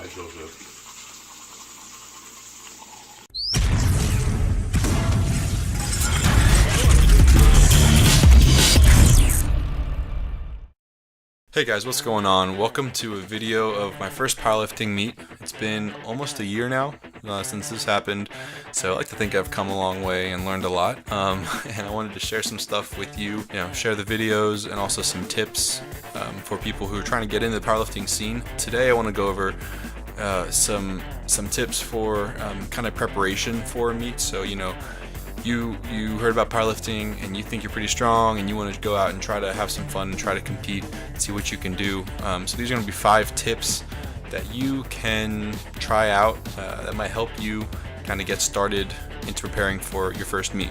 Hi, Joseph. Hey guys, what's going on? Welcome to a video of my first powerlifting meet. It's been almost a year now since this happened, so I like to think I've come a long way and learned a lot. And I wanted to share some stuff with you, share the videos and also some tips for people who are trying to get into the powerlifting scene. Today I want to go over some tips for kind of preparation for a meet. So you heard about powerlifting and you think you're pretty strong and you want to go out and try to have some fun and try to compete, see what you can do. So these are going to be 5 tips that you can try out that might help you kind of get started into preparing for your first meet.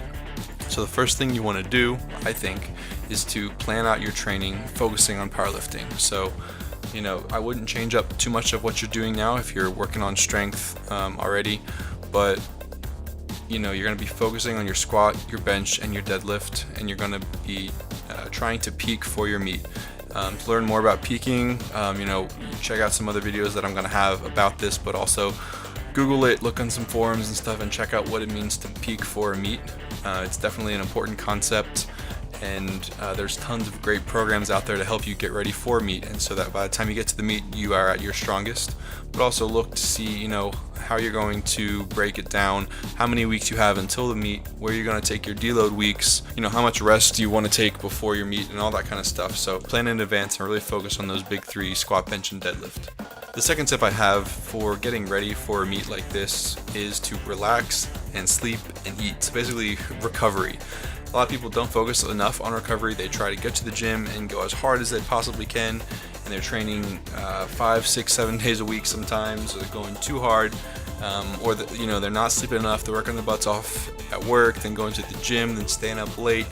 So the first thing you want to do, I think, is to plan out your training focusing on powerlifting. So I wouldn't change up too much of what you're doing now if you're working on strength already, but you're going to be focusing on your squat, your bench, and your deadlift, and you're going to be trying to peak for your meet. To learn more about peaking, check out some other videos that I'm going to have about this, but also Google it, look on some forums and stuff, and check out what it means to peak for a meet. It's definitely an important concept, and there's tons of great programs out there to help you get ready for a meet, and so that by the time you get to the meet, you are at your strongest. But also look to see, how you're going to break it down, how many weeks you have until the meet, where you're going to take your deload weeks, how much rest do you want to take before your meet, and all that kind of stuff. So plan in advance and really focus on those big 3: squat, bench, and deadlift. The second tip I have for getting ready for a meet like this is to relax and sleep and eat. So basically recovery. A lot of people don't focus enough on recovery. They try to get to the gym and go as hard as they possibly can, and they're training 5, 6, 7 days a week sometimes, or they're going too hard, or they're not sleeping enough. They're working their butts off at work, then going to the gym, then staying up late,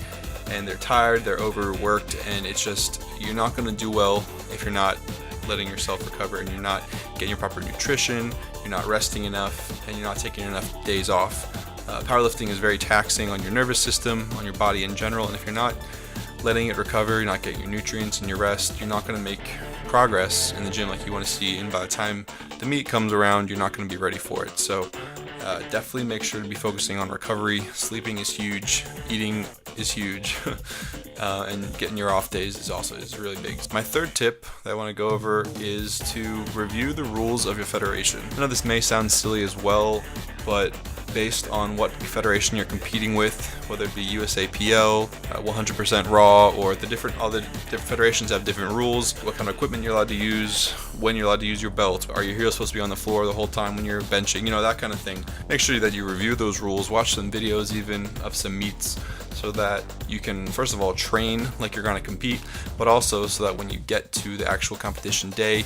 and they're tired, they're overworked, and it's just, you're not going to do well if you're not letting yourself recover, and you're not getting your proper nutrition, you're not resting enough, and you're not taking enough days off. Powerlifting is very taxing on your nervous system, on your body in general, and if you're not letting it recover, you're not getting your nutrients and your rest, you're not going to make progress in the gym like you want to see, and by the time the meet comes around, you're not going to be ready for it. So definitely make sure to be focusing on recovery. Sleeping is huge, eating is huge, and getting your off days is really big. My third tip that I want to go over is to review the rules of your federation. I know this may sound silly as well, but based on what federation you're competing with, whether it be USAPL, 100% RAW, or all the different federations have different rules. What kind of equipment you're allowed to use, when you're allowed to use your belt, are your heels supposed to be on the floor the whole time when you're benching, that kind of thing. Make sure that you review those rules, watch some videos even of some meets, so that you can first of all train like you're going to compete, but also so that when you get to the actual competition day,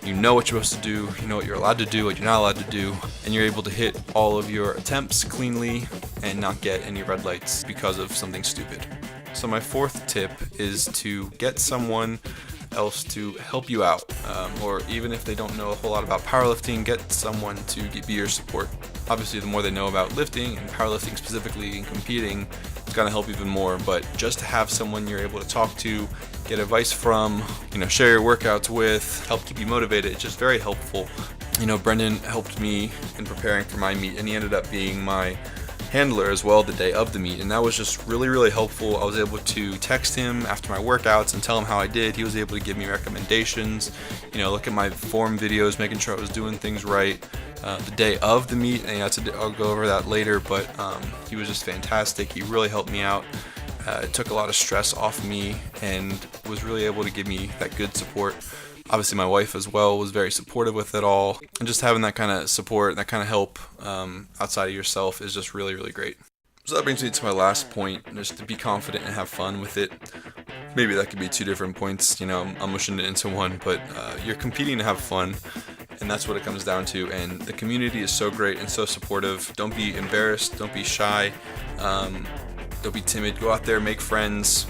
you know what you're supposed to do, you know what you're allowed to do, what you're not allowed to do, and you're able to hit all of your attempts cleanly and not get any red lights because of something stupid. So my fourth tip is to get someone else to help you out, or even if they don't know a whole lot about powerlifting, get someone to be your support. Obviously, the more they know about lifting and powerlifting specifically and competing, it's going to help even more, but just to have someone you're able to talk to, get advice from, share your workouts with, help keep you motivated, it's just very helpful. Brendan helped me in preparing for my meet, and he ended up being my handler as well the day of the meet, and that was just really, really helpful. I was able to text him after my workouts and tell him how I did. He was able to give me recommendations, look at my form videos, making sure I was doing things right. The day of the meet, and I'll go over that later, but he was just fantastic. He really helped me out. It took a lot of stress off me and was really able to give me that good support. Obviously my wife as well was very supportive with it all, and just having that kind of support, that kind of help outside of yourself is just really, really great. So that brings me to my last point, just to be confident and have fun with it. Maybe that could be 2 different points, I'm mushing it into one, but you're competing to have fun, and that's what it comes down to, and the community is so great and so supportive. Don't be embarrassed, don't be shy, don't be timid, go out there, make friends,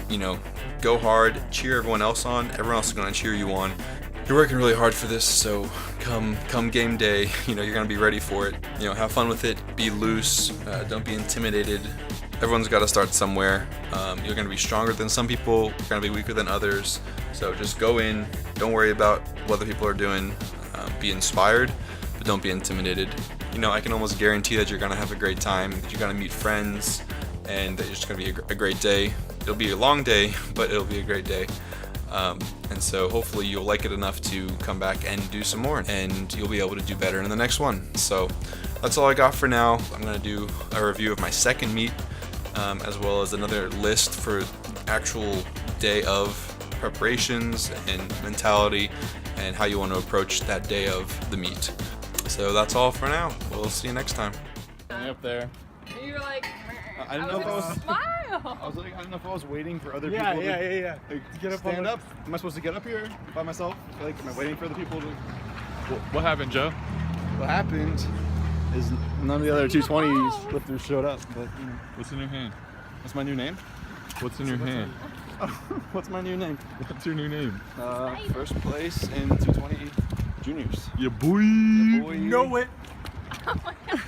go hard, cheer everyone else on, everyone else is going to cheer you on. You're working really hard for this, so come game day, you're going to be ready for it. Have fun with it, be loose, don't be intimidated. Everyone's got to start somewhere. You're going to be stronger than some people, you're going to be weaker than others. So just go in, don't worry about what other people are doing. be inspired, but don't be intimidated. You know, I can almost guarantee that you're gonna have a great time, that you're gonna meet friends, and that it's just gonna be a great day. It'll be a long day, but it'll be a great day. And so hopefully you'll like it enough to come back and do some more, and you'll be able to do better in the next one. So that's all I got for now. I'm gonna do a review of my second meet, as well as another list for actual day of preparations and mentality and how you want to approach that day of the meet. So that's all for now. We'll see you next time. Up there. You were like, I didn't know if I was. smile. I was like, I don't know if I was waiting for other Yeah, people. yeah. Like, to get up. Stand up. Am I supposed to get up here by myself? Like, am I waiting for the people to? What happened, Joe? What happened is none of the other 220 lifters showed up. But you know, What's in your hand? what's my new name? What's in your hand? What's my new name? What's your new name? First place in 220 juniors. Yeah, boy. Yeah, boy. Know it. Oh my God.